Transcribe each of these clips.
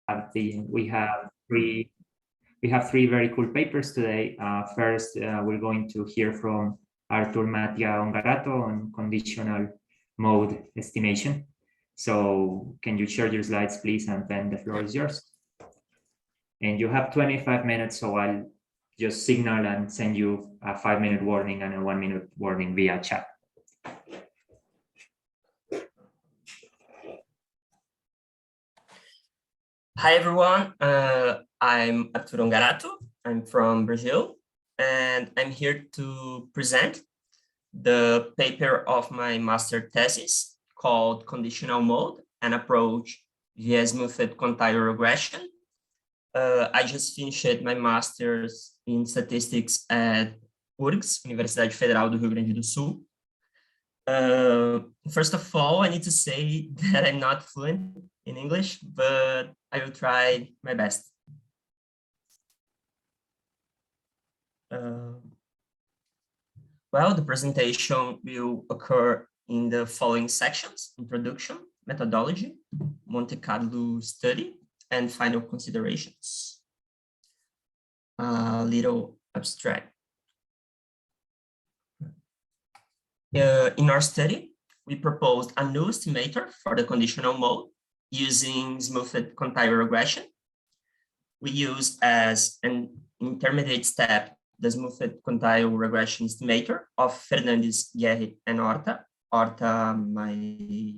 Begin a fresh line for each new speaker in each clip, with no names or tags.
we have three very cool papers today. First, we're going to hear from Artur Mattia Ongarato on conditional mode estimation. So can you share your slides, please? And then the floor is yours. And you have 25 minutes, so I'll just signal and send you a 5-minute warning and a 1-minute warning via chat.
Hi, everyone. I'm Artur Ongarato. I'm from Brazil, and I'm here to present the paper of my master thesis called Conditional Mode, an approach via smoothed quantile regression. I just finished my master's in statistics at URGS, Universidade Federal do Rio Grande do Sul. First of all, I need to say that I'm not fluent in English, but I will try my best. Well, the presentation will occur in the following sections: introduction, methodology, Monte Carlo study, and final considerations. A little abstract. In our study, we proposed a new estimator for the conditional mode using smoothed quantile regression. We use as an intermediate step the smoothed quantile regression estimator of Fernandes, Guerri, and Horta. Horta, my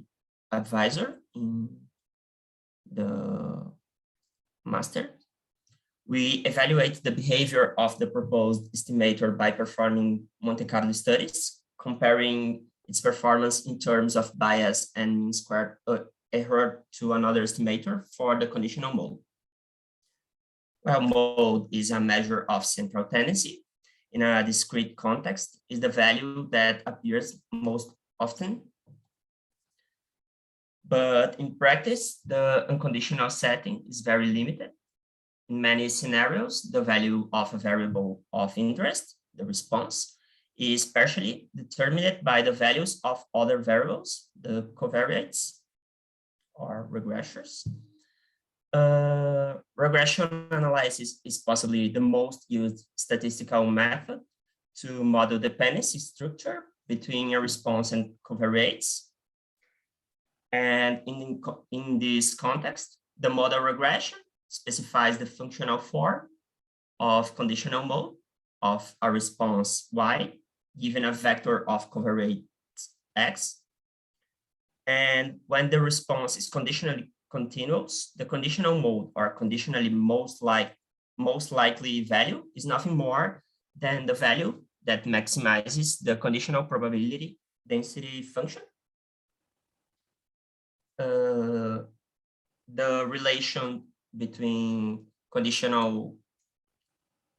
advisor in the master. We evaluate the behavior of the proposed estimator by performing Monte Carlo studies, comparing its performance in terms of bias and mean squared error to another estimator for the conditional mode. Well, mode is a measure of central tendency. In a discrete context, is the value that appears most often. But in practice, the unconditional setting is very limited. In many scenarios, the value of a variable of interest, the response, is partially determined by the values of other variables, the covariates or regressors. Regression analysis is possibly the most used statistical method to model dependency structure between a response and covariates. And in this context, the model regression specifies the functional form of conditional mode of a response y given a vector of covariates x. And when the response is conditionally continuous, the conditional mode or conditionally most likely value is nothing more than the value that maximizes the conditional probability density function. The relation between conditional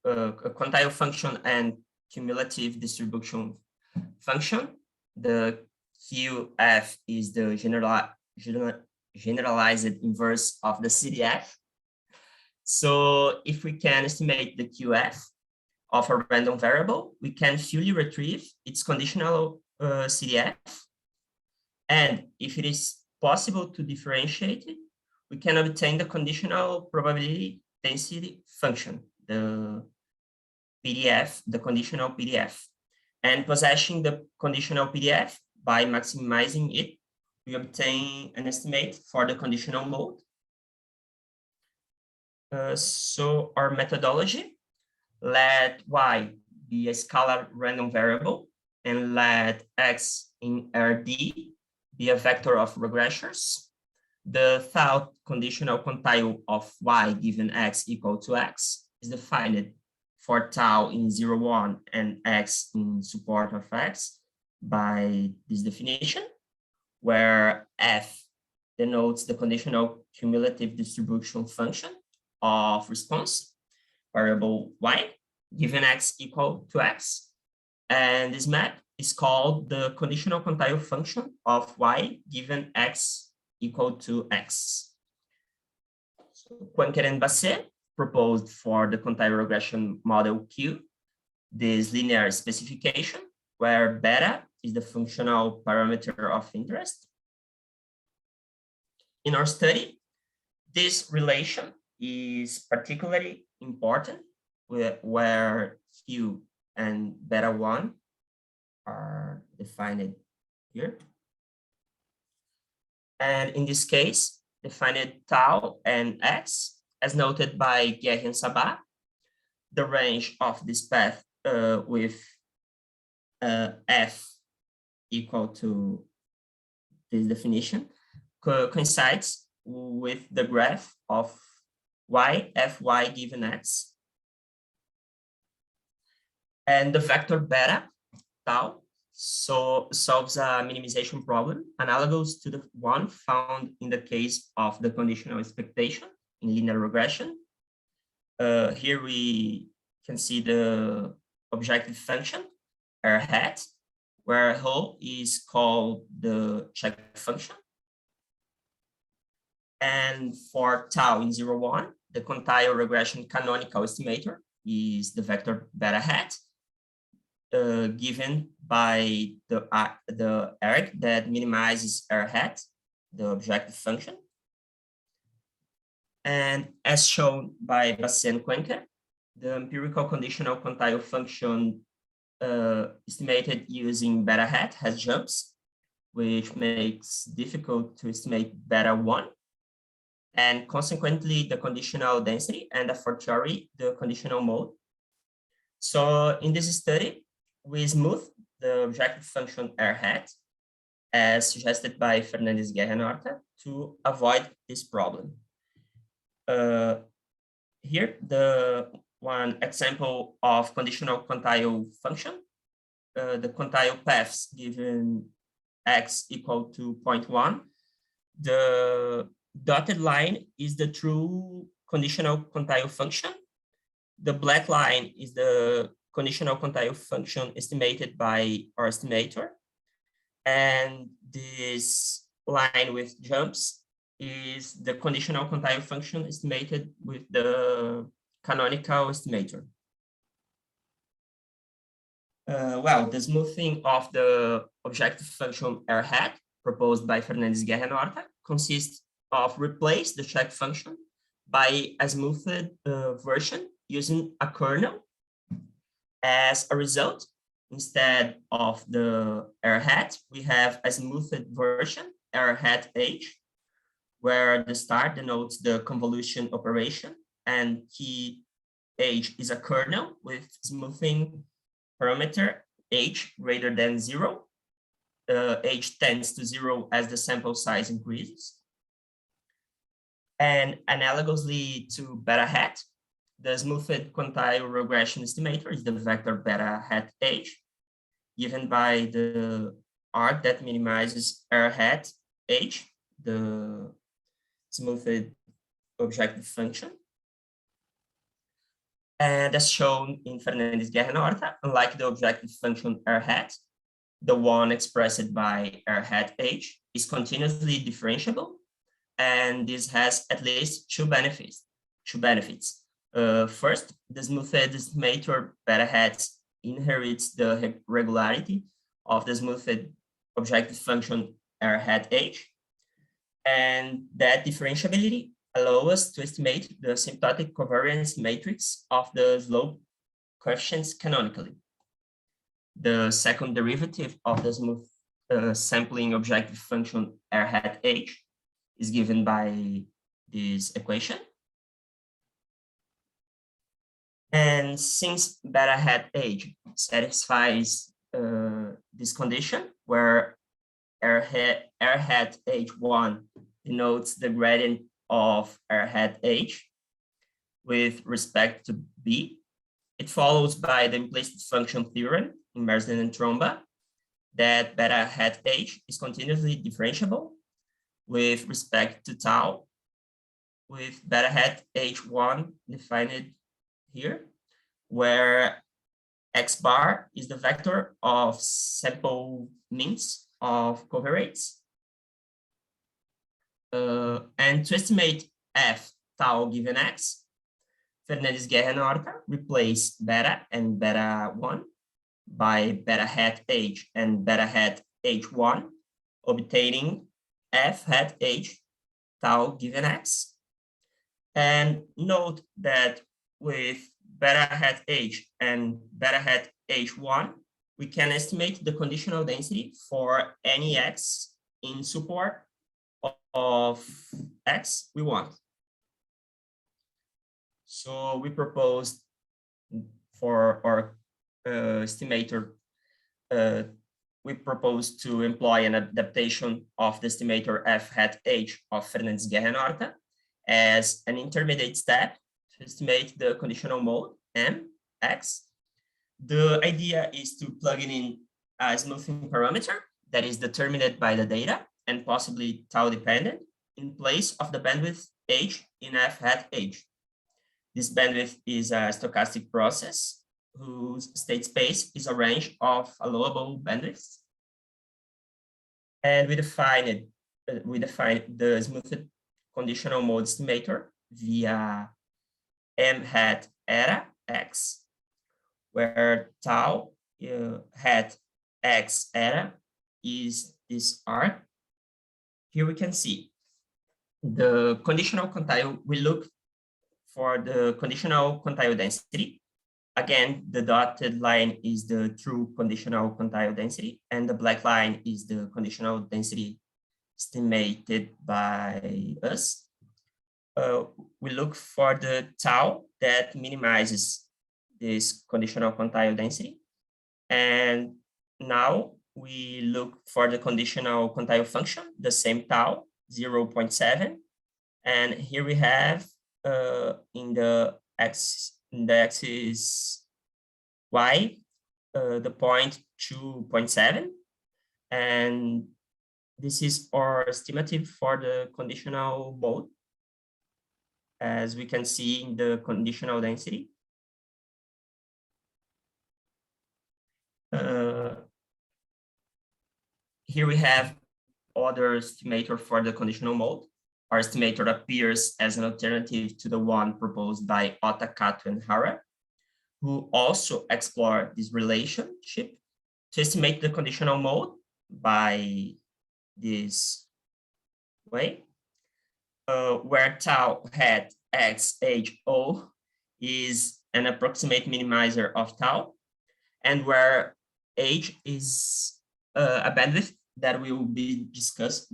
quantile function and cumulative distribution function. The QF is the generalized inverse of the CDF. So if we can estimate the QF of a random variable, we can fully retrieve its conditional CDF. And if it is possible to differentiate it, we can obtain the conditional probability density function, the PDF, the conditional PDF. And possessing the conditional PDF by maximizing it, we obtain an estimate for the conditional mode. So our methodology, let y be a scalar random variable and let x in RD be a vector of regressors. The thought conditional quantile of y given x equal to x is defined for tau in 0, 1 and x in support of x by this definition, where f denotes the conditional cumulative distribution function of response variable y given x equal to x. And this map is called the conditional quantile function of y given x equal to x. So Quenker and Basset proposed for the quantile regression model Q this linear specification where beta is the functional parameter of interest. In our study, This relation is particularly important where Q and beta 1 are defined here. And in this case, defined tau and x, as noted by Guerre and Sabat, the range of this path with f equal to this definition coincides with the graph of y, fy given x. And the vector beta, tau, solves a minimization problem analogous to the one found in the case of the conditional expectation in linear regression. Here we can see the objective function, r hat, where rho is called the check function. And for tau in 0, 1, the quantile regression canonical estimator is the vector beta hat, given by the erg that minimizes r hat, the objective function. And as shown by Basset and Cuenca, the empirical conditional quantile function estimated using beta hat has jumps, which makes difficult to estimate beta 1. And consequently, the conditional density and a fortiori, the conditional mode. So in this study, we smooth the objective function r hat, as suggested by Fernandes Guerra to avoid this problem. Here, the one example of conditional quantile function, the quantile paths given x equal to 0.1. The dotted line is the true conditional quantile function. The black line is the conditional quantile function estimated by our estimator. And this line with jumps is the conditional quantile function estimated with the canonical estimator. Well, the smoothing of the objective function r hat proposed by Fernandes Guerra consists of replace the check function by a smoothed version using a kernel. As a result, instead of the r hat, we have a smoothed version, r hat h, where the star denotes the convolution operation and key h is a kernel with smoothing parameter h greater than 0. H tends to 0 as the sample size increases. And analogously to beta hat, the smoothed quantile regression estimator is the vector beta hat h, given by the arc that minimizes r hat h, the smoothed objective function. And as shown in Fernandes Guerra, unlike the objective function r hat, the one expressed by r hat h is continuously differentiable, and this has at least two benefits. First, the smoothed estimator beta hat inherits the regularity of the smoothed objective function r hat h, and that differentiability allows us to estimate the symptotic covariance matrix of the slope coefficients canonically. The second derivative of the smooth sampling objective function r hat h is given by this equation. And since beta hat h satisfies this condition, where r hat h1 denotes the gradient of r hat h with respect to b, it follows by the implicit function theorem in Marsden and Tromba that beta hat h is continuously differentiable with respect to tau, with beta hat h1 defined here, where x bar is the vector of sample means of covariates. And to estimate f tau given x, Fernandes Guerra replace beta and beta 1 by beta hat h and beta hat h1, obtaining f hat h tau given x And note that with beta hat H and beta hat H1, we can estimate the conditional density for any X in support of X we want. So we proposed for our estimator, we propose to employ an adaptation of the estimator F hat H of Fernandes-Guerra-Norta as an intermediate step to estimate the conditional mode M, X. The idea is to plug in a smoothing parameter that is determined by the data and possibly tau dependent in place of the bandwidth H in F hat H. This bandwidth is a stochastic process whose state space is a range of allowable bandwidths. And we define the smoothed conditional mode estimator via M hat eta X, where tau hat X eta is this arc. Here we can see the conditional quantile. We look for the conditional quantile density. Again, the dotted line is the true conditional quantile density, and the black line is the conditional density estimated by us. We look for the tau that minimizes this conditional quantile density. And now we look for the conditional quantile function, the same tau, 0.7. And here we have in the axis y, the point 2.7. And this is our estimative for the conditional mode, as we can see in the conditional density. Here we have other estimator for the conditional mode. Our estimator appears as an alternative to the one proposed by Ota, Kato, and Hara, who also explore this relationship to estimate the conditional mode by this way, where tau hat X H O is an approximate minimizer of tau, and where H is a bandwidth that will be discussed,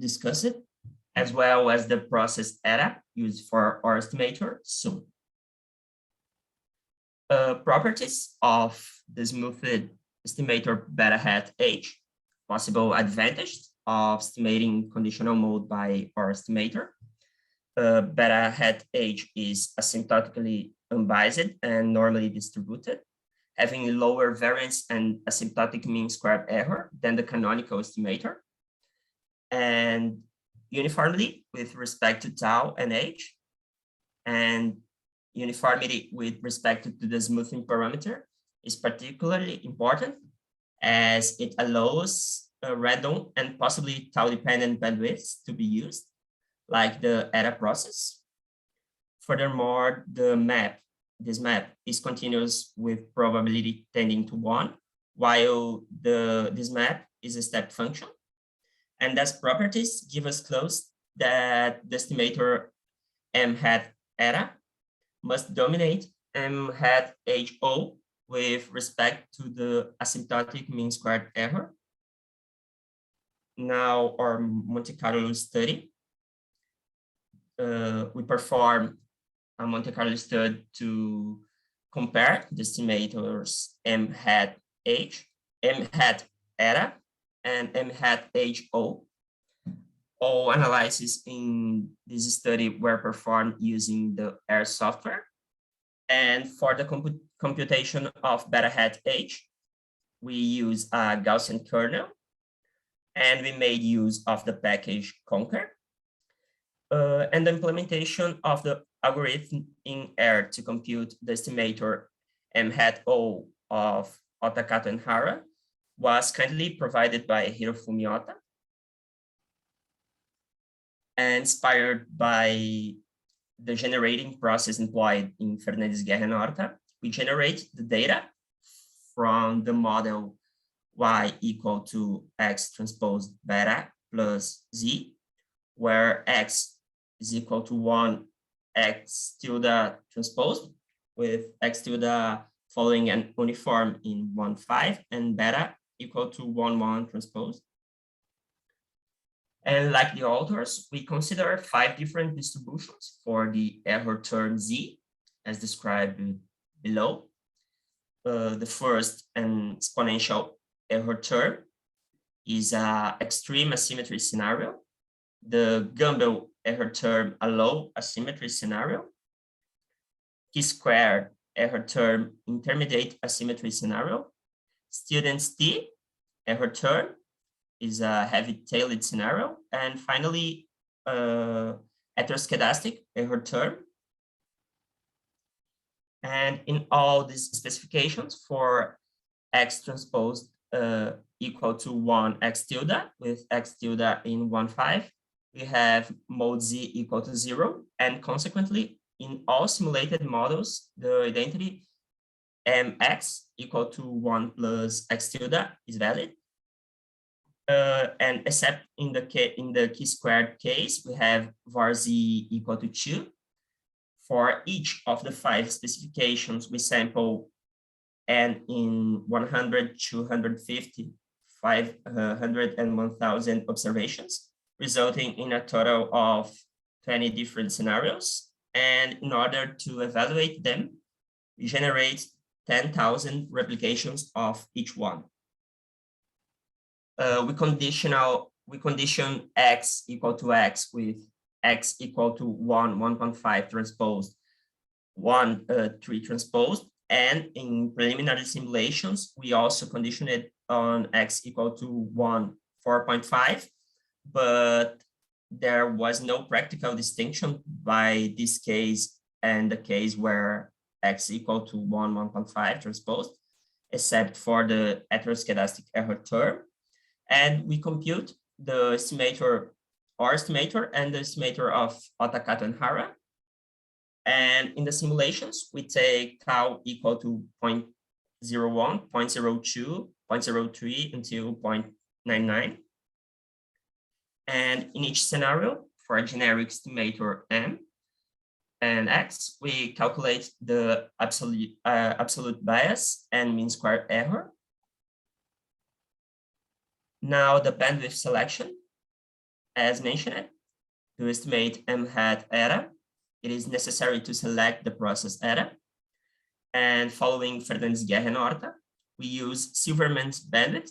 as well as the process eta used for our estimator soon. Properties of the smoothed estimator beta hat H, possible advantages of estimating conditional mode by our estimator. Beta hat H is asymptotically unbiased and normally distributed, having lower variance and asymptotic mean squared error than the canonical estimator, and uniformity with respect to tau and H, and uniformity with respect to the smoothing parameter is particularly important as it allows random and possibly tau-dependent bandwidths to be used, like the eta process. Furthermore, this map is continuous with probability tending to 1, while this map is a step function. And those properties give us close that the estimator M hat eta must dominate M hat HO with respect to the asymptotic mean squared error. Now our Monte Carlo study. We perform a Monte Carlo study to compare the estimators M hat H, M hat eta, and M hat HO. All analyses in this study were performed using the R software. And for the computation of beta hat H, we use a Gaussian kernel, and we made use of the package Conquer. And the implementation of the algorithm in R to compute the estimator M hat O of Ota, Kato, and Hara was kindly provided by Hirofumi Ota, and inspired by the generating process employed in Fernandes-Guerra-Norta. We generate the data from the model Y equal to X transpose beta plus Z, where X is equal to 1 X tilde transposed, with X tilde following an uniform in 1,5 and beta equal to 1,1 transposed. And like the authors, we consider 5 different distributions for the error term Z, as described below. The first, an exponential error term, is an extreme asymmetry scenario. The Gumbel error term, a low asymmetry scenario. T-squared error term, intermediate asymmetry scenario. Students T error term is a heavy-tailed scenario. And finally, heteroscedastic error term. And in all these specifications for X transposed equal to 1 X tilde with X tilde in 1,5, we have mode Z equal to 0. And consequently, in all simulated models, the identity MX equal to 1 plus X tilde is valid. And except in the chi-squared case, we have var Z equal to 2. For each of the 5 specifications, we sample N in 100, 250, 500, and 1,000 observations, resulting in a total of 20 different scenarios. And in order to evaluate them, we generate 10,000 replications of each one. We condition X equal to X with X equal to 1, 1.5 transposed, 1, 3 transposed. And in preliminary simulations, we also condition it on X equal to 1, 4.5, but there was no practical distinction by this case and the case where X equal to 1, 1.5 transposed, except for the heteroscedastic error term. And we compute the estimator, our estimator, and the estimator of Otakato and Hara. And in the simulations, we take tau equal to 0.01, 0.02, 0.03 until 0.99. And in each scenario, for a generic estimator M and X, we calculate the absolute bias and mean squared error. Now the bandwidth selection, as mentioned, to estimate M hat eta, it is necessary to select the process eta. And following Fernandes-Guerra and Horta, we use Silverman's bandwidth,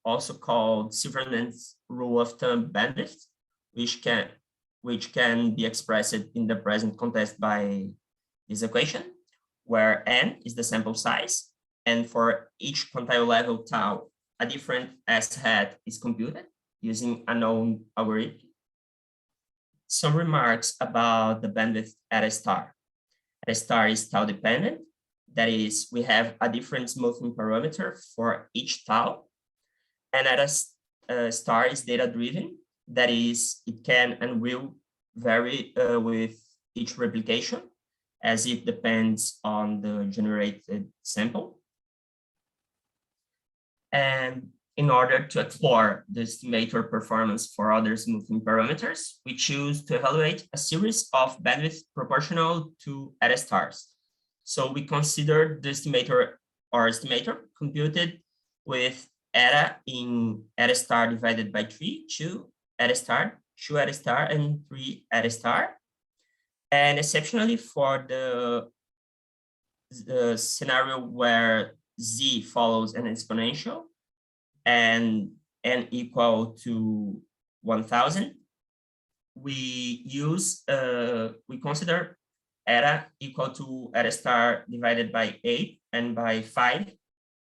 also called Silverman's rule of thumb bandwidth, which can be expressed in the present context by this equation, where N is the sample size, and for each quantile level tau, a different S hat is computed using a known algorithm. Some remarks about the bandwidth at a star. At a star is tau dependent. That is, we have a different smoothing parameter for each tau. And at a star is data driven. That is, it can and will vary with each replication as it depends on the generated sample. And in order to explore the estimator performance for other smoothing parameters, we choose to evaluate a series of bandwidth proportional to eta stars. So we consider the estimator computed with eta in eta star divided by 3, 2 eta star, 2 eta star, and 3 eta star. And exceptionally for the scenario where Z follows an exponential and N equal to 1,000, we consider eta equal to eta star divided by 8 and by 5,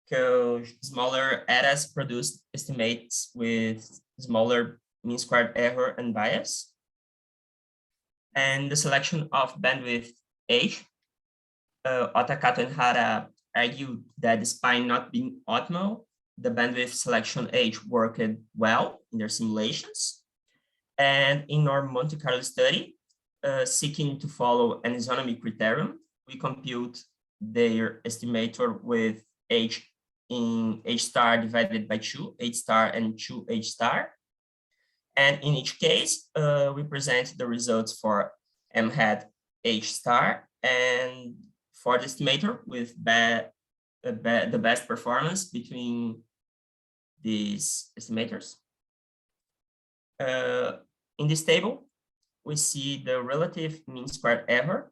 because smaller etas produce estimates with smaller mean squared error and bias. And the selection of bandwidth H, Otakato and Hara argued that despite not being optimal, the bandwidth selection H worked well in their simulations. And in our Monte Carlo study, seeking to follow an isonomy criterion, we compute their estimator with H in H star divided by 2, H star and 2 H star. And in each case, we present the results for M hat H star, and for the estimator with the best performance between these estimators. In this table, we see the relative mean squared error,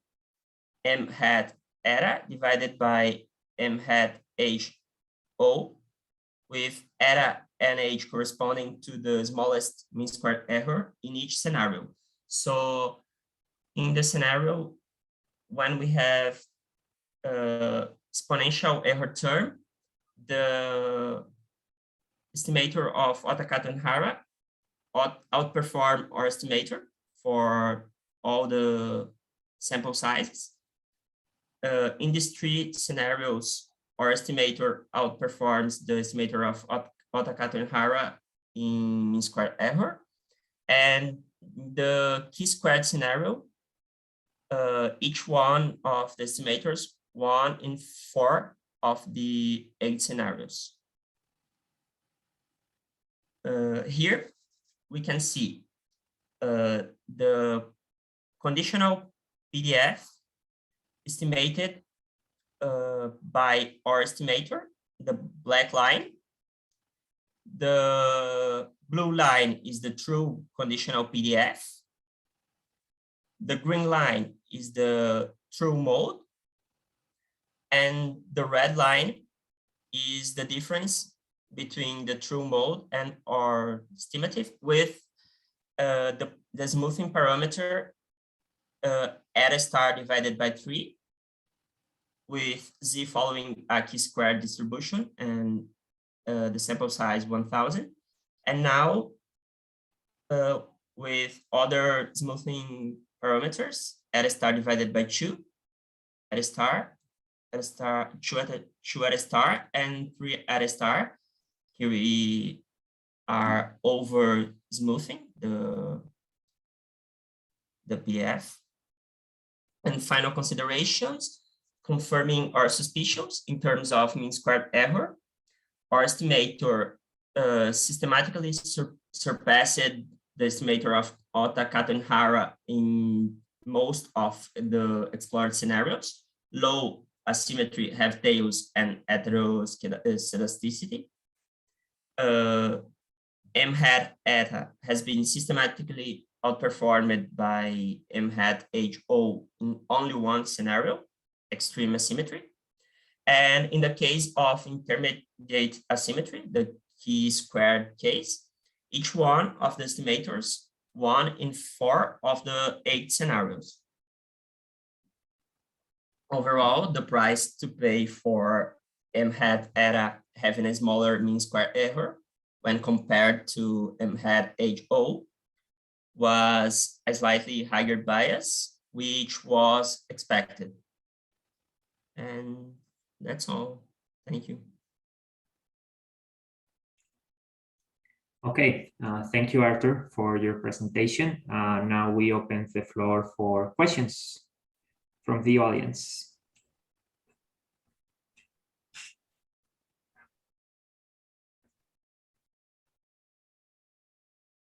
m hat eta divided by m hat h o, with eta and h corresponding to the smallest mean squared error in each scenario. So in the scenario, when we have exponential error term, the estimator of Otakato and Hara outperform our estimator for all the sample sizes. In these three scenarios, our estimator outperforms the estimator of Otakato and Hara in mean squared error. And the chi-squared scenario, each one of the estimators 1 in 4 of the 8 scenarios. Here we can see the conditional PDF estimated by our estimator, the black line. The blue line is the true conditional PDF. The green line is the true mode. And the red line is the difference between the true mode and our estimative with the smoothing parameter eta star divided by 3, with z following a chi-squared distribution and the sample size 1000. And now with other smoothing parameters, eta star divided by 2, eta star, 2 eta star, and 3 eta star. Here we are over smoothing the PDF. And final considerations, confirming our suspicions in terms of mean squared error. Our estimator systematically surpassed the estimator of Otakato and Hara in most of the explored scenarios. Low asymmetry have tails and heteroscedasticity. M hat eta has been systematically outperformed by M hat HO in only one scenario, extreme asymmetry. And in the case of intermediate asymmetry, the chi-squared case, each one of the estimators 1 in 4 of the 8 scenarios. Overall, the price to pay for M hat eta having a smaller mean square error when compared to M hat HO was a slightly higher bias, which was expected. And that's all. Thank you.
Okay, thank you, Arthur, for your presentation. Now we open the floor for questions from the audience.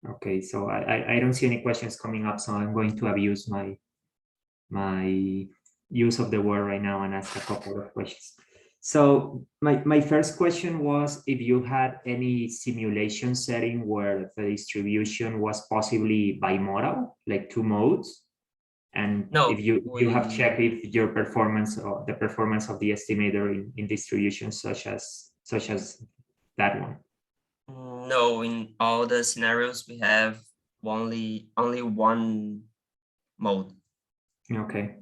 Okay, so I don't see any questions coming up, so I'm going to abuse my use of the word right now and ask a couple of questions. So my first question was if you had any simulation setting where the distribution was possibly bimodal, like 2 modes, and
No,
if you have checked if your performance or the performance of the estimator in distributions such as that one.
No, in all the scenarios we have only one mode.
Okay.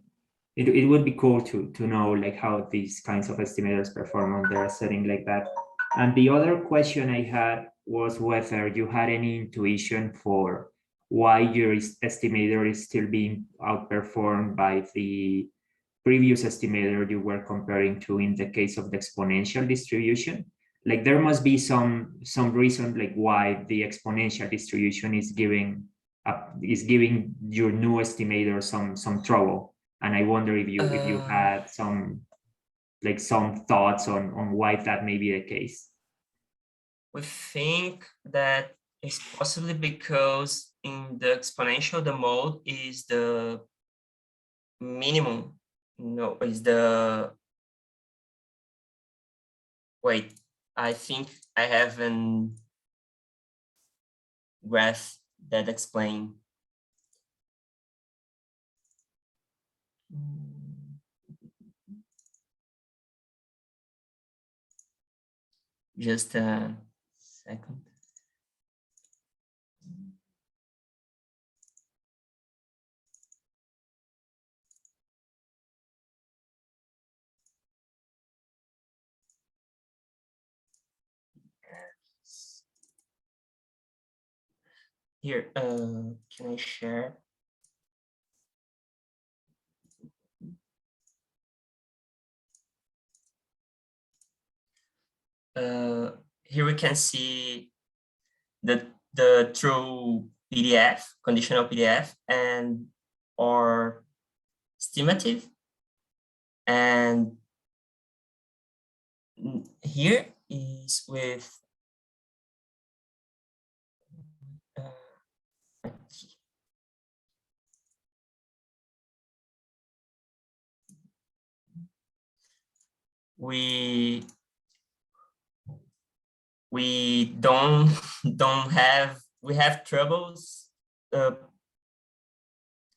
It would be cool to know like how these kinds of estimators perform on their setting like that. And the other question I had was whether you had any intuition for why your estimator is still being outperformed by the previous estimator you were comparing to in the case of the exponential distribution. Like there must be some reason like why the exponential distribution is giving your new estimator some trouble. And I wonder if you had some thoughts on why that may be the case.
We think that it's possibly because in the exponential, the mode is the minimum, no, is the, wait, I think I have an graph that explain. Just a second. Here, can I share? Here we can see the true PDF, conditional PDF, and or estimative. And here is with we have troubles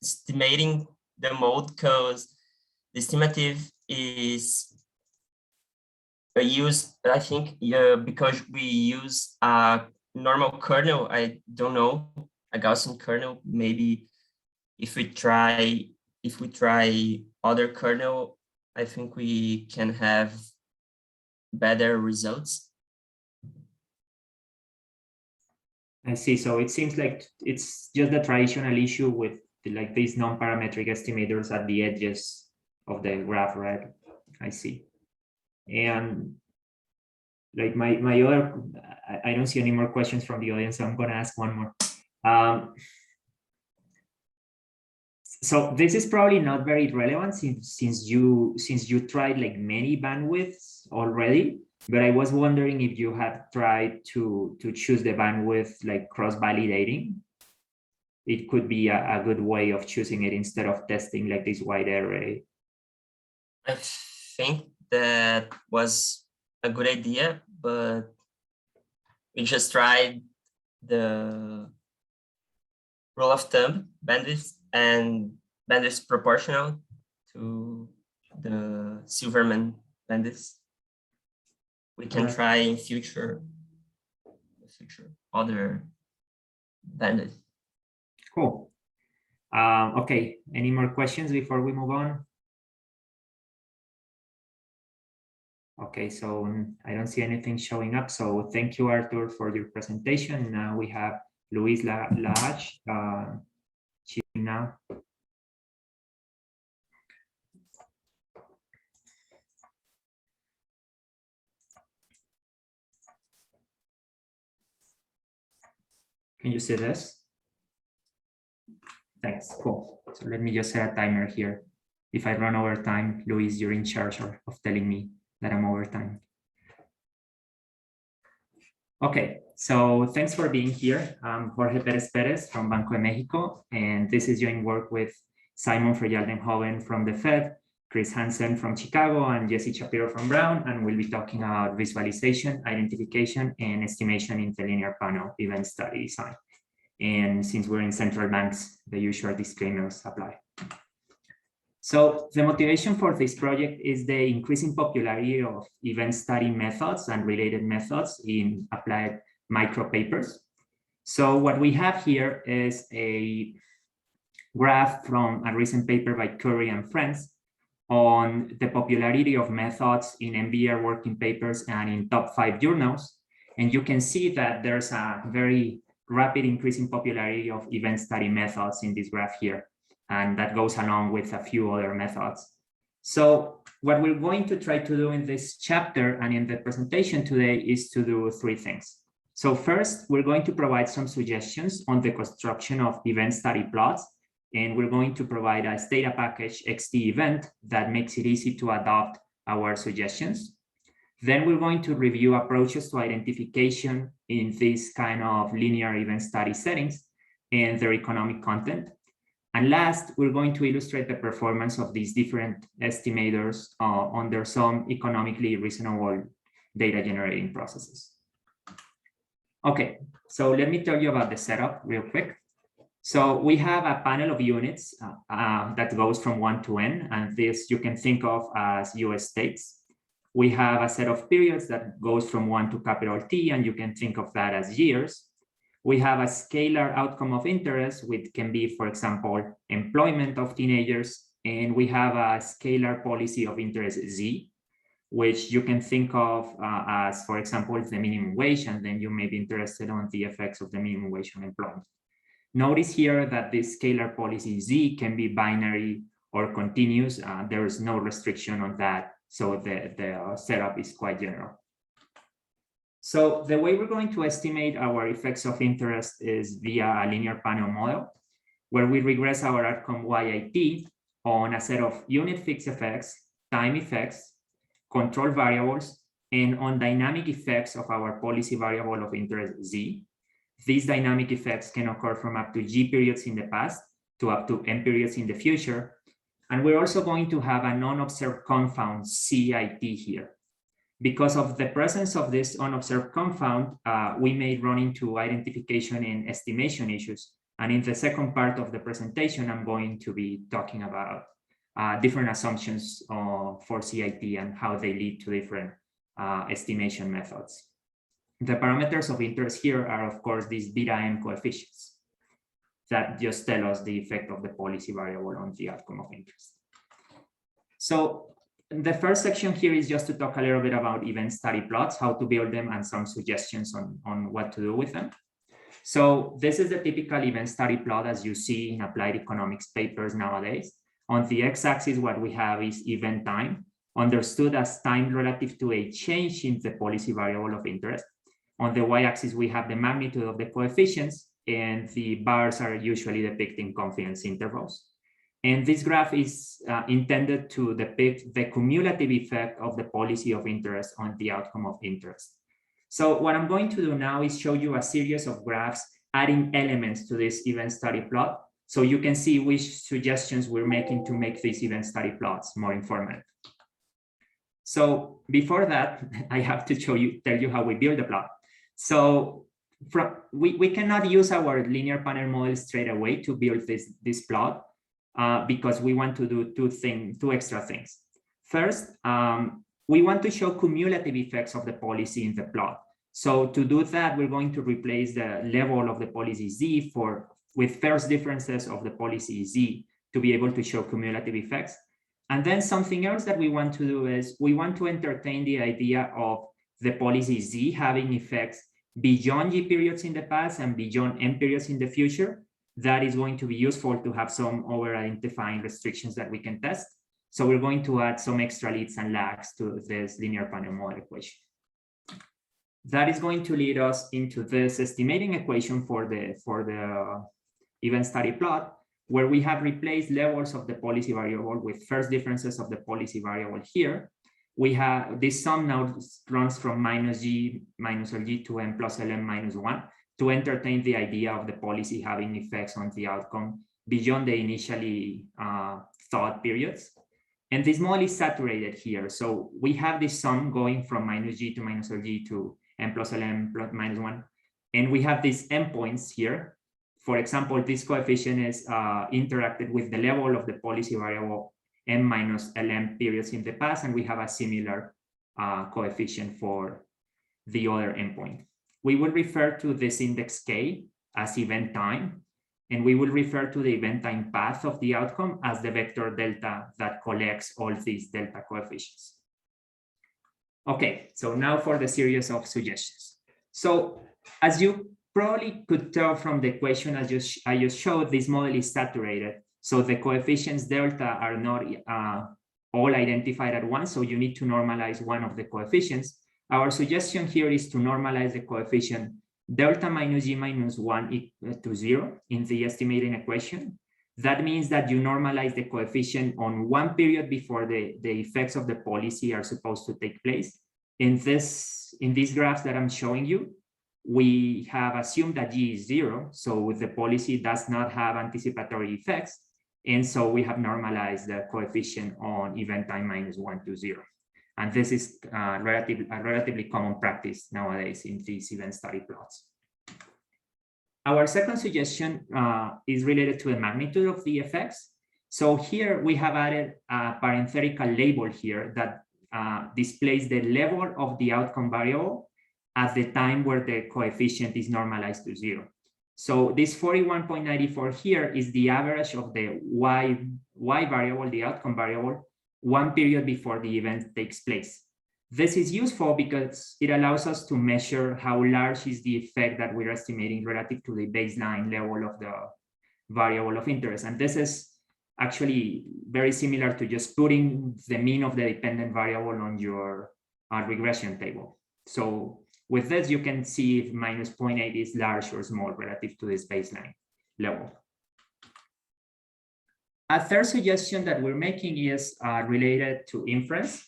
estimating the mode because the estimative is used, I think, because we use a normal kernel. I don't know, a Gaussian kernel. Maybe if we try other kernel, I think we can have better results.
I see. So it seems like it's just the traditional issue with like these non-parametric estimators at the edges of the graph, right? I see. And like my other, I don't see any more questions from the audience, so I'm going to ask one more. So this is probably not very relevant since you tried like many bandwidths already. But I was wondering if you have tried to choose the bandwidth like cross-validating. It could be a good way of choosing it instead of testing like this wide array.
I think that was a good idea, but we just tried the rule of thumb bandwidth, and bandwidth proportional to the Silverman bandwidth. We can try in future other bandwidth.
Cool. Okay, any more questions before we move on? Okay, so I don't see anything showing up. So thank you, Arthur, for your presentation. Now we have Luis Lahach now. Can you see this? Thanks, cool. So let me just set a timer here. If I run over time, Luis, you're in charge of telling me that I'm over time. Okay, so thanks for being here. I'm Jorge Perez from Banco de Mexico, and this is joint work with Simon Frejaldenhoven from the Fed, Chris Hansen from Chicago, and Jesse Shapiro from Brown, and we'll be talking about visualization, identification, and estimation in the linear panel event study design. And since we're in central banks, the usual disclaimers apply. So the motivation for this project is the increasing popularity of event study methods and related methods in applied micro papers. So what we have here is a graph from a recent paper by Curry and friends on the popularity of methods in MBR working papers and in top 5 journals. And you can see that there's a very rapid increase in popularity of event study methods in this graph here. And that goes along with a few other methods. So what we're going to try to do in this chapter and in the presentation today is to do 3 things. So first, we're going to provide some suggestions on the construction of event study plots. And we're going to provide a data package XT event that makes it easy to adopt our suggestions. Then we're going to review approaches to identification in this kind of linear event study settings and their economic content. And last, we're going to illustrate the performance of these different estimators under some economically reasonable data generating processes. Okay, so let me tell you about the setup real quick. So we have a panel of units that goes from 1 to n, and this you can think of as US states. We have a set of periods that goes from 1 to capital T, and you can think of that as years. We have a scalar outcome of interest, which can be, for example, employment of teenagers, and we have a scalar policy of interest Z, which you can think of as, for example, the minimum wage, and then you may be interested on the effects of the minimum wage on employment. Notice here that this scalar policy Z can be binary or continuous. There is no restriction on that, so the setup is quite general. So the way we're going to estimate our effects of interest is via a linear panel model, where we regress our outcome YIT on a set of unit fixed effects, time effects, control variables, and on dynamic effects of our policy variable of interest Z. These dynamic effects can occur from up to G periods in the past to up to N periods in the future. And we're also going to have a non-observed confound CIT here. Because of the presence of this unobserved confound, we may run into identification and estimation issues. And in the second part of the presentation, I'm going to be talking about different assumptions for CIT and how they lead to different estimation methods. The parameters of interest here are, of course, these beta m coefficients that just tell us the effect of the policy variable on the outcome of interest. So the first section here is just to talk a little bit about event study plots, how to build them, and some suggestions on what to do with them. So this is the typical event study plot as you see in applied economics papers nowadays. On the x-axis, what we have is event time, understood as time relative to a change in the policy variable of interest. On the y-axis, we have the magnitude of the coefficients, and the bars are usually depicting confidence intervals. And this graph is intended to depict the cumulative effect of the policy of interest on the outcome of interest. So what I'm going to do now is show you a series of graphs adding elements to this event study plot, so you can see which suggestions we're making to make these event study plots more informative. So before that, I have to tell you how we build the plot. So we cannot use our linear panel model straight away to build this plot because we want to do two extra things. First, we want to show cumulative effects of the policy in the plot. So to do that, we're going to replace the level of the policy Z with first differences of the policy Z to be able to show cumulative effects. And then something else that we want to do is we want to entertain the idea of the policy Z having effects beyond G periods in the past and beyond N periods in the future. That is going to be useful to have some over-identifying restrictions that we can test. So we're going to add some extra leads and lags to this linear panel model equation. That is going to lead us into this estimating equation for the event study plot, where we have replaced levels of the policy variable with first differences of the policy variable here. We have this sum now runs from minus G minus LG to N plus LM minus 1 to entertain the idea of the policy having effects on the outcome beyond the initially thought periods. And this model is saturated here. So we have this sum going from minus G to minus LG to N plus LM plus minus 1. And we have these endpoints here. For example, this coefficient is interacted with the level of the policy variable N minus LM periods in the past, and we have a similar coefficient for the other endpoint. We will refer to this index K as event time, and we will refer to the event time path of the outcome as the vector delta that collects all these delta coefficients. Okay, so now for the series of suggestions. So as you probably could tell from the equation I just showed, this model is saturated. So the coefficients delta are not all identified at once. So you need to normalize one of the coefficients. Our suggestion here is to normalize the coefficient delta minus G minus 1 equal to 0 in the estimating equation. That means that you normalize the coefficient on one period before the effects of the policy are supposed to take place. In these graphs that I'm showing you, we have assumed that G is 0, so the policy does not have anticipatory effects. And so we have normalized the coefficient on event time -1 to 0. And this is a relatively common practice nowadays in these event study plots. Our second suggestion is related to the magnitude of the effects. So here we have added a parenthetical label here that displays the level of the outcome variable at the time where the coefficient is normalized to 0. So this 41.94 here is the average of the y variable, the outcome variable, one period before the event takes place. This is useful because it allows us to measure how large is the effect that we're estimating relative to the baseline level of the variable of interest. And this is actually very similar to just putting the mean of the dependent variable on your regression table. So with this, you can see if -0.8 is large or small relative to this baseline level. A third suggestion that we're making is related to inference,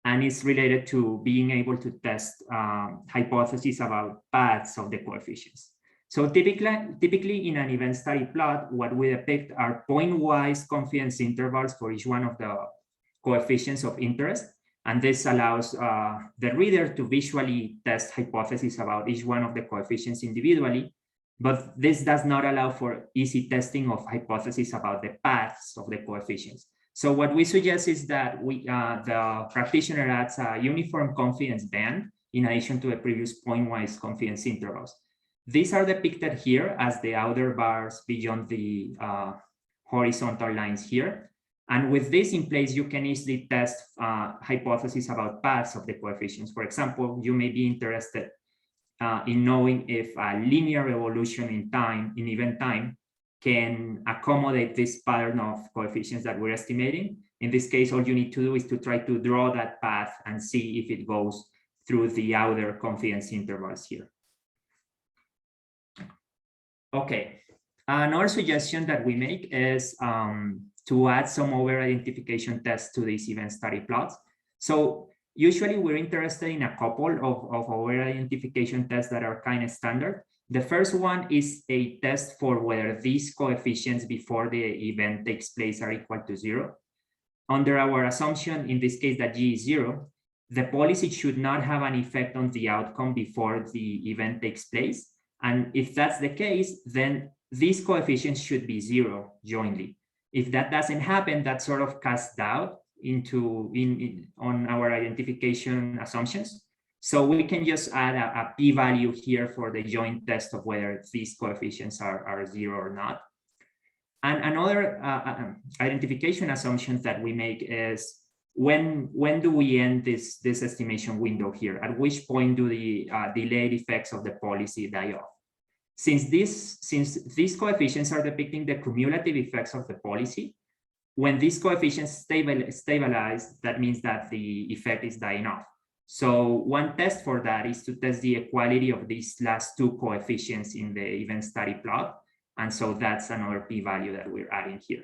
and it's related to being able to test hypotheses about paths of the coefficients. So typically in an event study plot, what we depict are point-wise confidence intervals for each one of the coefficients of interest. And this allows the reader to visually test hypotheses about each one of the coefficients individually. But this does not allow for easy testing of hypotheses about the paths of the coefficients. So what we suggest is that the practitioner adds a uniform confidence band in addition to the previous point-wise confidence intervals. These are depicted here as the outer bars beyond the horizontal lines here. And with this in place, you can easily test hypotheses about paths of the coefficients. For example, you may be interested in knowing if a linear evolution in time, in event time, can accommodate this pattern of coefficients that we're estimating. In this case, all you need to do is to try to draw that path and see if it goes through the outer confidence intervals here. Okay, another suggestion that we make is to add some over-identification tests to these event study plots. So usually we're interested in a couple of over-identification tests that are kind of standard. The first one is a test for whether these coefficients before the event takes place are equal to 0. Under our assumption, in this case, that G is 0, the policy should not have an effect on the outcome before the event takes place. And if that's the case, then these coefficients should be 0 jointly. If that doesn't happen, that sort of casts doubt on our identification assumptions. So we can just add a p-value here for the joint test of whether these coefficients are 0 or not. And another identification assumption that we make is when do we end this estimation window here? At which point do the delayed effects of the policy die off? Since these coefficients are depicting the cumulative effects of the policy, when these coefficients stabilize, that means that the effect is dying off. So one test for that is to test the equality of these last two coefficients in the event study plot. And so that's another p-value that we're adding here.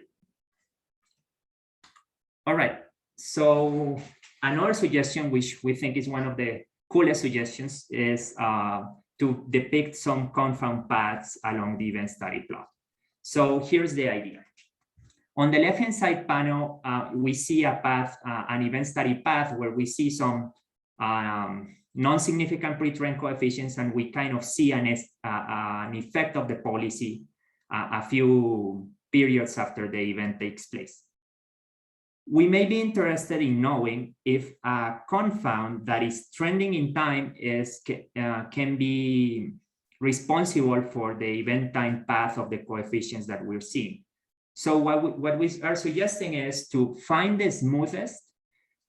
All right, so another suggestion, which we think is one of the coolest suggestions, is to depict some confound paths along the event study plot. So here's the idea. On the left-hand side panel, we see a path, an event study path, where we see some non-significant pre-trend coefficients, and we kind of see an effect of the policy a few periods after the event takes place. We may be interested in knowing if a confound that is trending in time can be responsible for the event time path of the coefficients that we're seeing. So what we are suggesting is to find the smoothest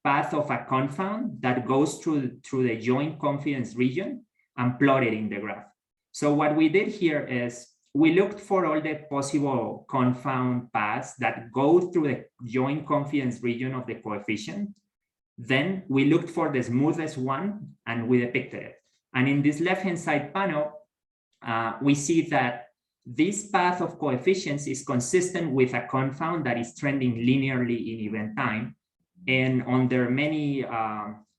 path of a confound that goes through the joint confidence region and plot it in the graph. So what we did here is we looked for all the possible confound paths that go through the joint confidence region of the coefficient. Then we looked for the smoothest one and we depicted it. And in this left-hand side panel, we see that this path of coefficients is consistent with a confound that is trending linearly in event time. And under many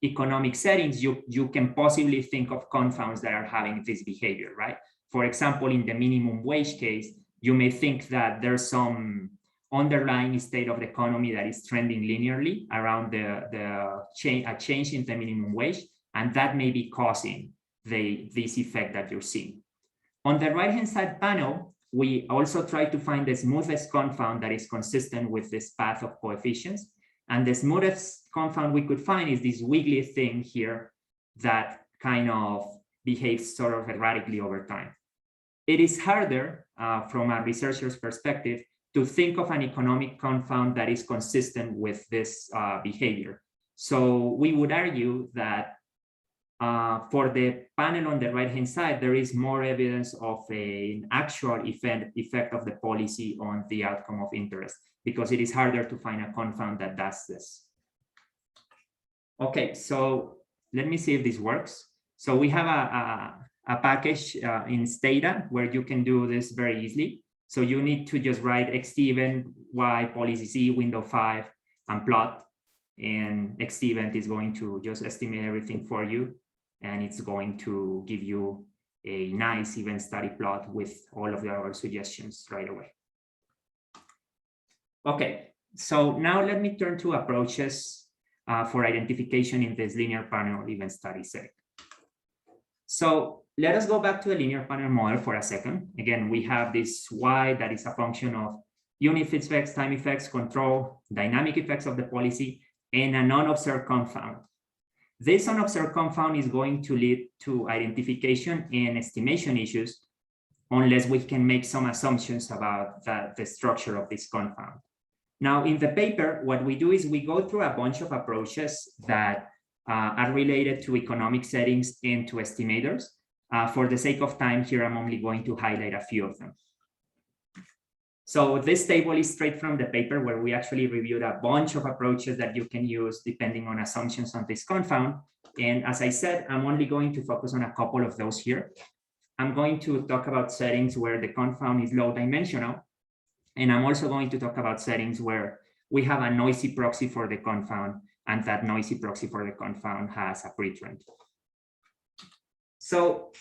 economic settings, you can possibly think of confounds that are having this behavior, right? For example, in the minimum wage case, you may think that there's some underlying state of the economy that is trending linearly around a change in the minimum wage, and that may be causing this effect that you're seeing. On the right-hand side panel, we also try to find the smoothest confound that is consistent with this path of coefficients. And the smoothest confound we could find is this wiggly thing here that kind of behaves sort of erratically over time. It is harder from a researcher's perspective to think of an economic confound that is consistent with this behavior. So we would argue that for the panel on the right-hand side, there is more evidence of an actual effect of the policy on the outcome of interest, because it is harder to find a confound that does this. Okay, so let me see if this works. So we have a package in Stata where you can do this very easily. So you need to just write xEvent, y, policy z, window 5, and plot. And xEvent is going to just estimate everything for you. And it's going to give you a nice event study plot with all of our suggestions right away. Okay, so now let me turn to approaches for identification in this linear panel event study setting. So let us go back to the linear panel model for a second. Again, we have this y that is a function of unit effects, time effects, control, dynamic effects of the policy, and an unobserved confound. This unobserved confound is going to lead to identification and estimation issues unless we can make some assumptions about the structure of this confound. Now, in the paper, what we do is we go through a bunch of approaches that are related to economic settings and to estimators. For the sake of time here, I'm only going to highlight a few of them. So this table is straight from the paper where we actually reviewed a bunch of approaches that you can use depending on assumptions on this confound. And as I said, I'm only going to focus on a couple of those here. I'm going to talk about settings where the confound is low dimensional. And I'm also going to talk about settings where we have a noisy proxy for the confound, and that noisy proxy for the confound has a pretrend. So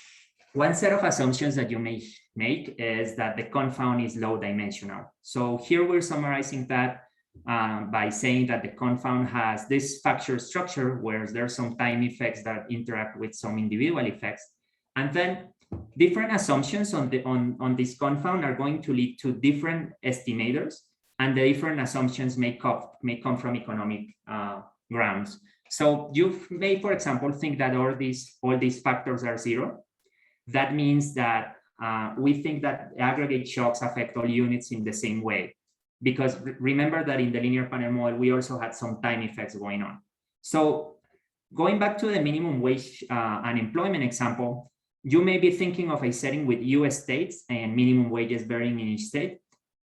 one set of assumptions that you may make is that the confound is low dimensional. So here we're summarizing that by saying that the confound has this factor structure where there's some time effects that interact with some individual effects. And then different assumptions on this confound are going to lead to different estimators, and the different assumptions may come from economic grounds. So you may, for example, think that all these factors are zero. That means that we think that aggregate shocks affect all units in the same way. Because remember that in the linear panel model, we also had some time effects going on. So going back to the minimum wage unemployment example, you may be thinking of a setting with US states and minimum wages varying in each state.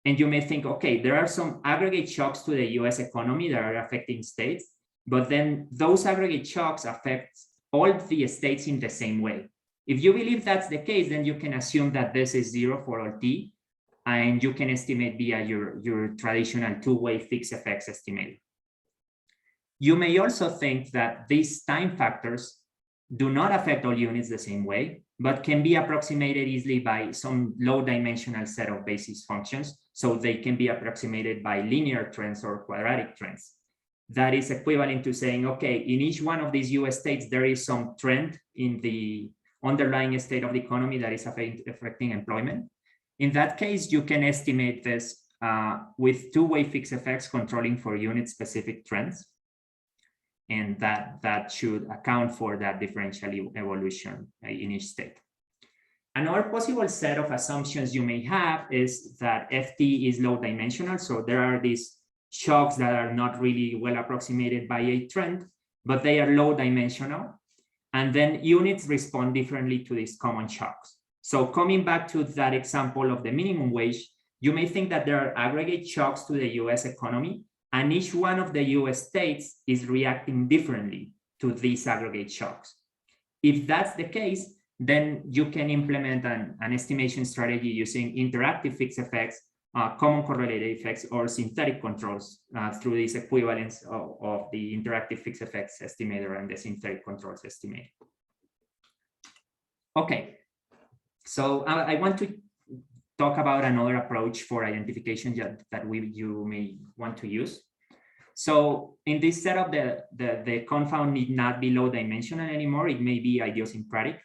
And you may think, okay, there are some aggregate shocks to the US economy that are affecting states, but then those aggregate shocks affect all the states in the same way. If you believe that's the case, then you can assume that this is zero for all t, and you can estimate via your traditional two-way fixed effects estimator. You may also think that these time factors do not affect all units the same way, but can be approximated easily by some low dimensional set of basis functions. So they can be approximated by linear trends or quadratic trends. That is equivalent to saying, okay, in each one of these US states, there is some trend in the underlying state of the economy that is affecting employment. In that case, you can estimate this with two-way fixed effects controlling for unit-specific trends. And that should account for that differential evolution in each state. Another possible set of assumptions you may have is that FT is low dimensional. So there are these shocks that are not really well approximated by a trend, but they are low dimensional. And then units respond differently to these common shocks. So coming back to that example of the minimum wage, you may think that there are aggregate shocks to the US economy, and each one of the US states is reacting differently to these aggregate shocks. If that's the case, then you can implement an estimation strategy using interactive fixed effects, common correlated effects, or synthetic controls through this equivalence of the interactive fixed effects estimator and the synthetic controls estimator. Okay, so I want to talk about another approach for identification that you may want to use. So in this setup, the confound need not be low dimensional anymore. It may be idiosyncratic,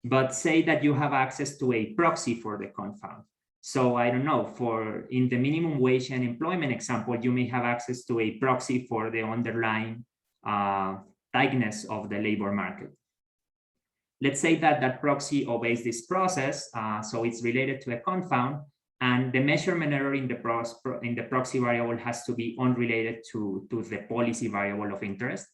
but say that you have access to a proxy for the confound. So I don't know, in the minimum wage and employment example, you may have access to a proxy for the underlying tightness of the labor market. Let's say that that proxy obeys this process, so it's related to a confound, and the measurement error in the proxy variable has to be unrelated to the policy variable of interest.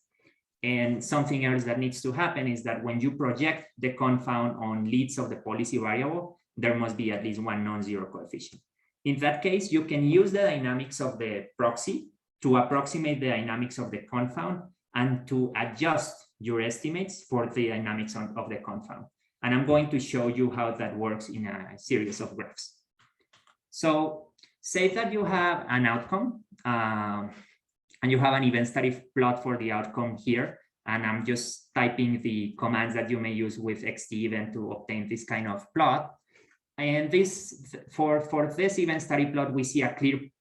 And something else that needs to happen is that when you project the confound on leads of the policy variable, there must be at least one non-zero coefficient. In that case, you can use the dynamics of the proxy to approximate the dynamics of the confound and to adjust your estimates for the dynamics of the confound. And I'm going to show you how that works in a series of graphs. So say that you have an outcome and you have an event study plot for the outcome here. And I'm just typing the commands that you may use with XT-event to obtain this kind of plot. And this for this event study plot, we see a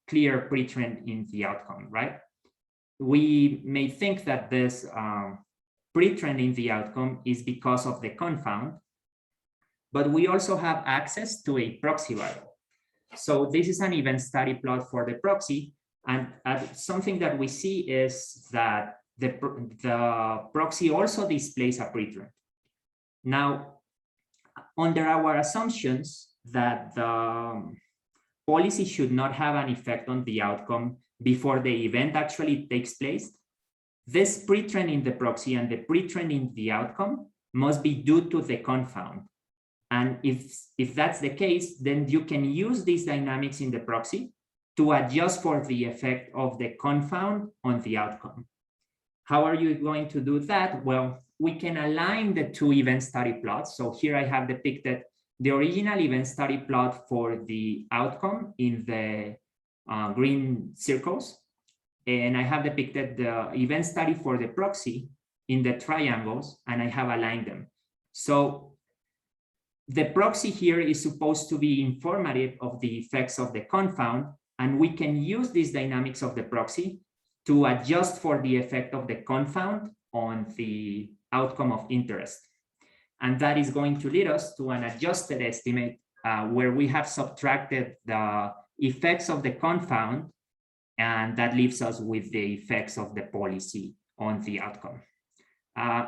clear pre-trend in the outcome, right? We may think that this pre-trend in the outcome is because of the confound, but we also have access to a proxy variable. So this is an event study plot for the proxy, and something that we see is that the proxy also displays a pre-trend. Now, under our assumptions that the policy should not have an effect on the outcome before the event actually takes place, this pre-trend in the proxy and the pre-trend in the outcome must be due to the confound. And if that's the case, then you can use these dynamics in the proxy to adjust for the effect of the confound on the outcome. How are you going to do that? Well, we can align the two event study plots. So here I have depicted the original event study plot for the outcome in the green circles. And I have depicted the event study for the proxy in the triangles, and I have aligned them. So the proxy here is supposed to be informative of the effects of the confound, and we can use these dynamics of the proxy to adjust for the effect of the confound on the outcome of interest. And that is going to lead us to an adjusted estimate where we have subtracted the effects of the confound, and that leaves us with the effects of the policy on the outcome.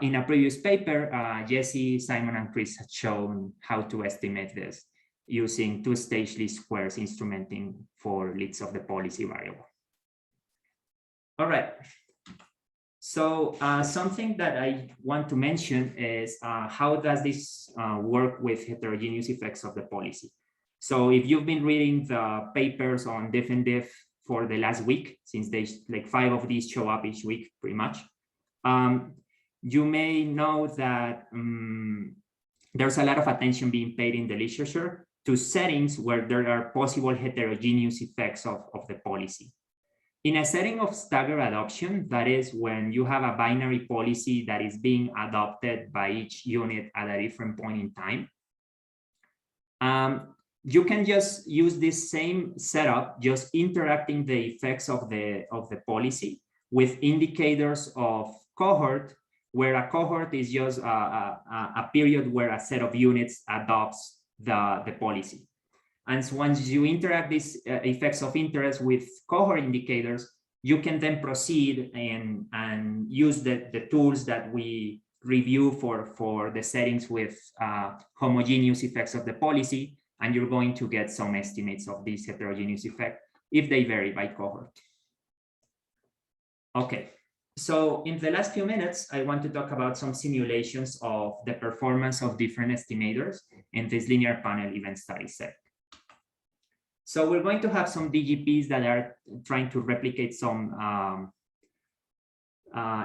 In a previous paper, Jesse, Simon, and Chris had shown how to estimate this using two-stage least squares instrumenting for leads of the policy variable. All right. So something that I want to mention is how does this work with heterogeneous effects of the policy? So if you've been reading the papers on diff and diff for the last week, since like 5 of these show up each week, pretty much, you may know that there's a lot of attention being paid in the literature to settings where there are possible heterogeneous effects of the policy. In a setting of staggered adoption, that is when you have a binary policy that is being adopted by each unit at a different point in time, you can just use this same setup, just interacting the effects of the policy with indicators of cohort, where a cohort is just a period where a set of units adopts the policy. And so once you interact these effects of interest with cohort indicators, you can then proceed and use the tools that we review for the settings with homogeneous effects of the policy, and you're going to get some estimates of this heterogeneous effect if they vary by cohort. Okay. So in the last few minutes, I want to talk about some simulations of the performance of different estimators in this linear panel event study set. So we're going to have some DGPs that are trying to replicate some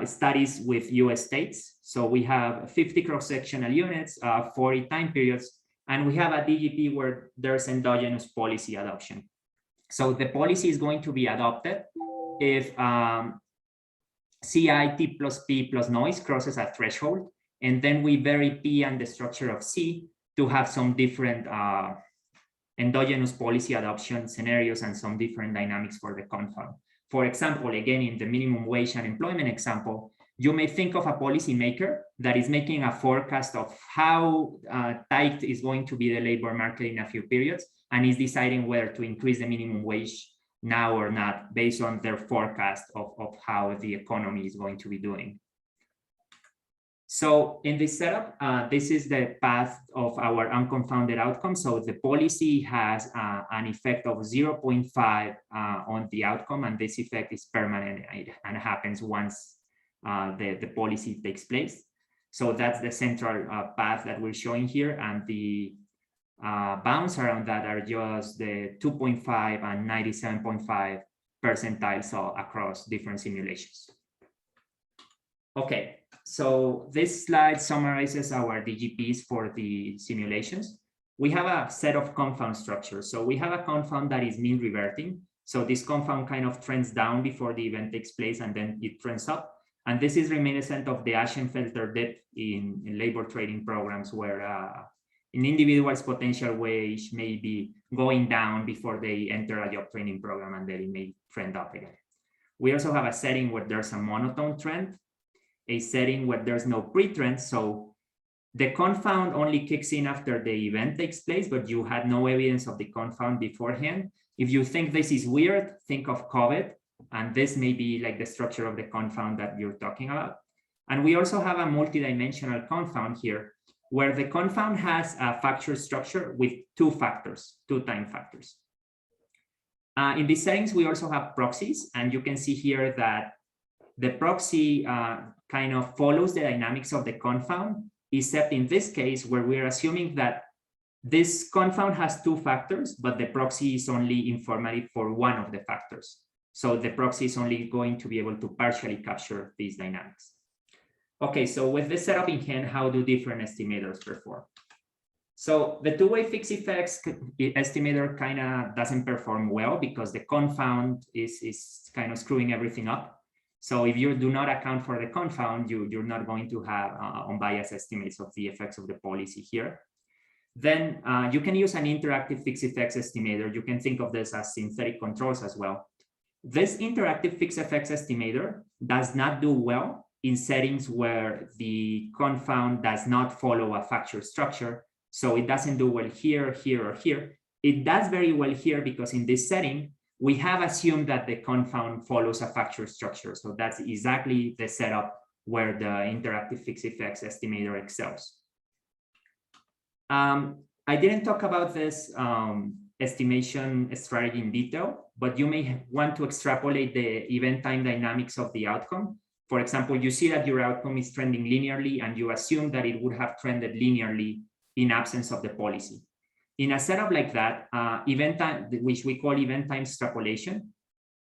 studies with US states. So we have 50 cross-sectional units, 40 time periods, and we have a DGP where there's endogenous policy adoption. So the policy is going to be adopted if CI T plus P plus noise crosses a threshold, and then we vary P and the structure of C to have some different endogenous policy adoption scenarios and some different dynamics for the confound. For example, again, in the minimum wage and employment example, you may think of a policymaker that is making a forecast of how tight is going to be the labor market in a few periods, and is deciding whether to increase the minimum wage now or not based on their forecast of how the economy is going to be doing. So in this setup, this is the path of our unconfounded outcome. So the policy has an effect of 0.5 on the outcome, and this effect is permanent and happens once the policy takes place. So that's the central path that we're showing here, and the bounds around that are just the 2.5 and 97.5 percentiles across different simulations. Okay, so this slide summarizes our DGPs for the simulations. We have a set of confound structures. So we have a confound that is mean reverting. So this confound kind of trends down before the event takes place, and then it trends up. And this is reminiscent of the Ashenfelter dip in labor trading programs, where an individual's potential wage may be going down before they enter a job training program, and then it may trend up again. We also have a setting where there's a monotone trend, a setting where there's no pre-trend. So the confound only kicks in after the event takes place, but you had no evidence of the confound beforehand. If you think this is weird, think of COVID, and this may be like the structure of the confound that you're talking about. And we also have a multidimensional confound here, where the confound has a factor structure with two time factors. In these settings, we also have proxies, and you can see here that the proxy kind of follows the dynamics of the confound, except in this case where we're assuming that this confound has two factors, but the proxy is only informative for one of the factors. So the proxy is only going to be able to partially capture these dynamics. Okay, so with this setup in hand, how do different estimators perform? So the two-way fixed effects estimator kind of doesn't perform well because the confound is kind of screwing everything up. So if you do not account for the confound, you're not going to have unbiased estimates of the effects of the policy here. Then you can use an interactive fixed effects estimator. You can think of this as synthetic controls as well. This interactive fixed effects estimator does not do well in settings where the confound does not follow a factor structure. So it doesn't do well here, here, or here. It does very well here because in this setting, we have assumed that the confound follows a factor structure. So that's exactly the setup where the interactive fixed effects estimator excels. I didn't talk about this estimation strategy in detail, but you may want to extrapolate the event time dynamics of the outcome. For example, you see that your outcome is trending linearly, and you assume that it would have trended linearly in absence of the policy. In a setup like that, event time, which we call event time extrapolation,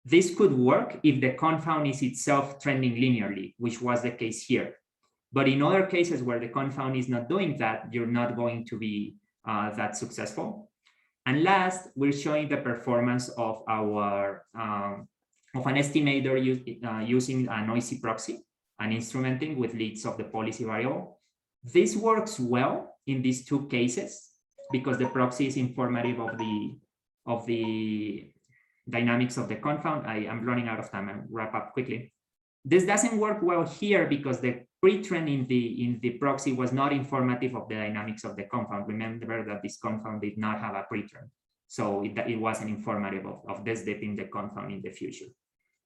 this could work if the confound is itself trending linearly, which was the case here. But in other cases where the confound is not doing that, you're not going to be that successful. And last, we're showing the performance of our of an estimator using a noisy proxy and instrumenting with leads of the policy variable. This works well in these two cases because the proxy is informative of the dynamics of the confound. I'm running out of time. I'll wrap up quickly. This doesn't work well here because the pre-trend in the proxy was not informative of the dynamics of the confound. Remember that this confound did not have a pre-trend. So it wasn't informative of this dip in the confound in the future.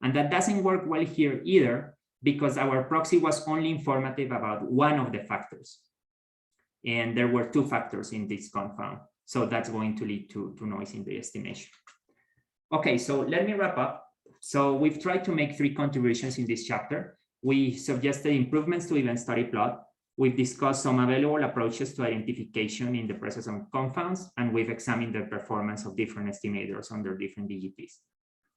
And that doesn't work well here either because our proxy was only informative about one of the factors. And there were two factors in this confound. So that's going to lead to noise in the estimation. Okay, so let me wrap up. So we've tried to make 3 contributions in this chapter. We suggested improvements to event study plot. We've discussed some available approaches to identification in the presence of confounds, and we've examined the performance of different estimators under different DGPs.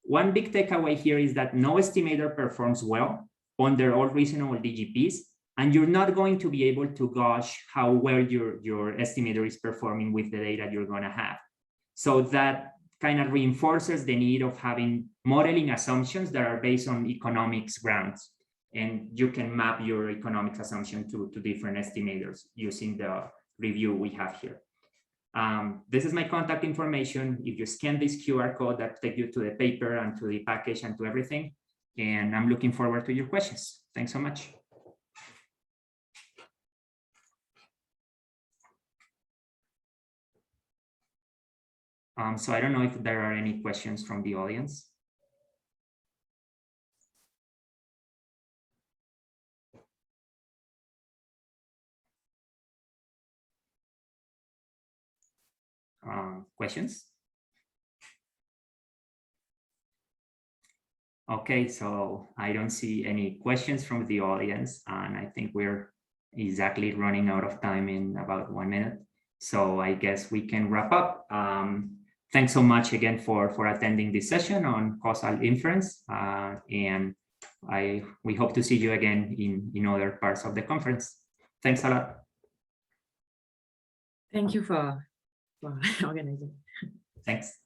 One big takeaway here is that no estimator performs well under all reasonable DGPs, and you're not going to be able to gauge how well your estimator is performing with the data you're going to have. So that kind of reinforces the need of having modeling assumptions that are based on economics grounds. And you can map your economics assumption to different estimators using the review we have here. This is my contact information. If you scan this QR code, that takes you to the paper and to the package and to everything. And I'm looking forward to your questions. Thanks so much. So I don't know if there are any questions from the audience. Questions? Okay, so I don't see any questions from the audience, and I think we're exactly running out of time in about 1 minute. So I guess we can wrap up. Thanks so much again for attending this session on causal inference, and we hope to see you again in other parts of the conference. Thanks a lot.
Thank you for organizing.
Thanks.